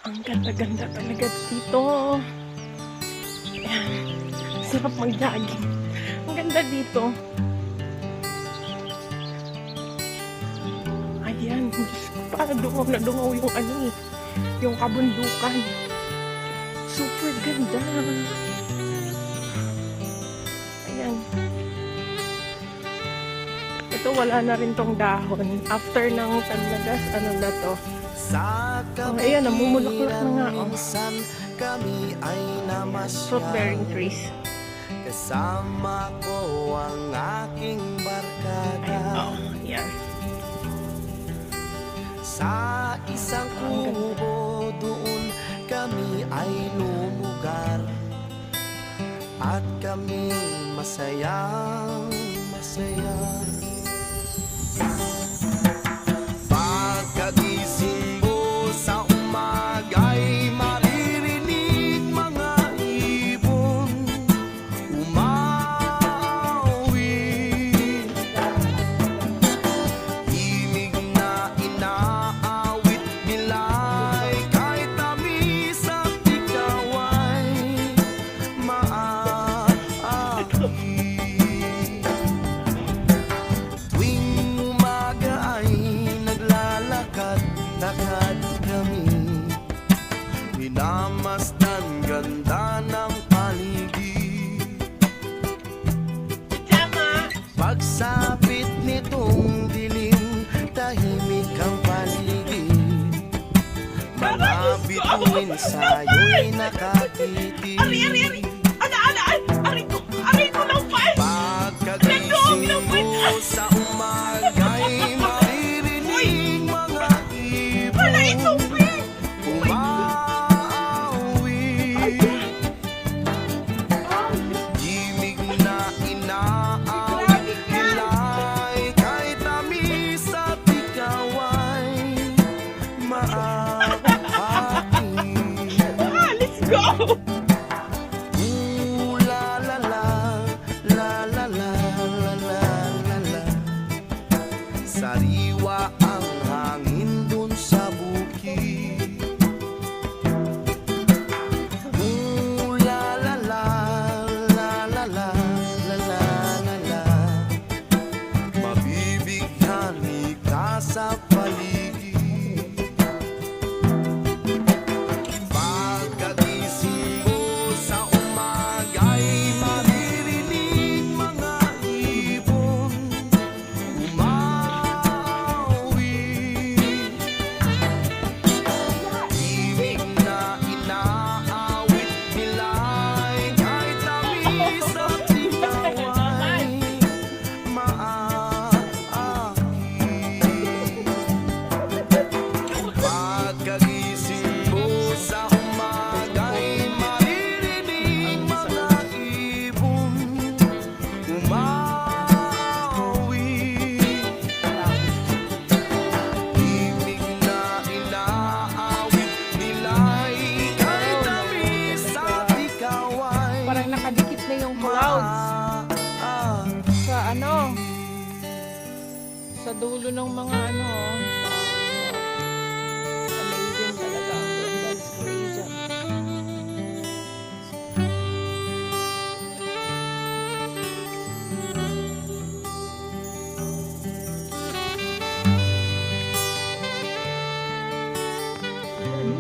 Ang ganda-ganda talaga dito. Ayan. Sarap mag-jogging. Ang ganda dito. Ayan. Diyos ko, para dungaw na dungaw yung yung kabundukan. Super ganda. Ayan. Ito, wala na rin tong dahon. After ng tanlagas, ano na to? Ayan, namumulaklak na nga. Kami ay Fruit-bearing trees. Kasama ko ang aking barkada. Ayan. Sa isang kubo doon kami ay lumugar. At kami masayang masaya. Pagkagising mo sa umaga'y maririnig mga ibon umawi. Himig na inaawit nila'y kahit tamis at ikaw ay maaari. Tuwing umaga ay naglalakad-lakad kami, minamasdan ganda ng paligid. Pagsapit nitong dilim, tahimik ang paligid. Mga bituin sa'yo'y nakatitig. Pagkagising mo sa umaga'y maririnig mga ibon umawi. Himig na inaawit nila'y kahit tamis at ikaw ay maaari. Let's go! Ooh, la la la, la la la, la la la la. Sariwa ang hangin dun sa bukid. Ooh, la la la, la la la, la la la la. Mabibighani ka sa paligid. Pagkagising mo sa umaga'y maririnig mga ibon umawi. Himig na inaawit nila'y kahit tamis at ikaw ay maaari. Pagkagising mo sa umaga'y maririnig mga ibon umawi. Himig na inaawit nila'y kahit tamis at ikaw ay Parang nakadikit na yung clouds sa sa dulo ng mga amazing talaga. That's crazy.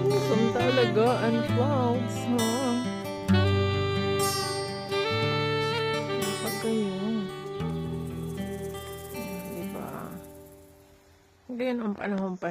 Awesome talaga ang clouds, ha? Kapag kayo. Diba? Ganyan ang panahon pa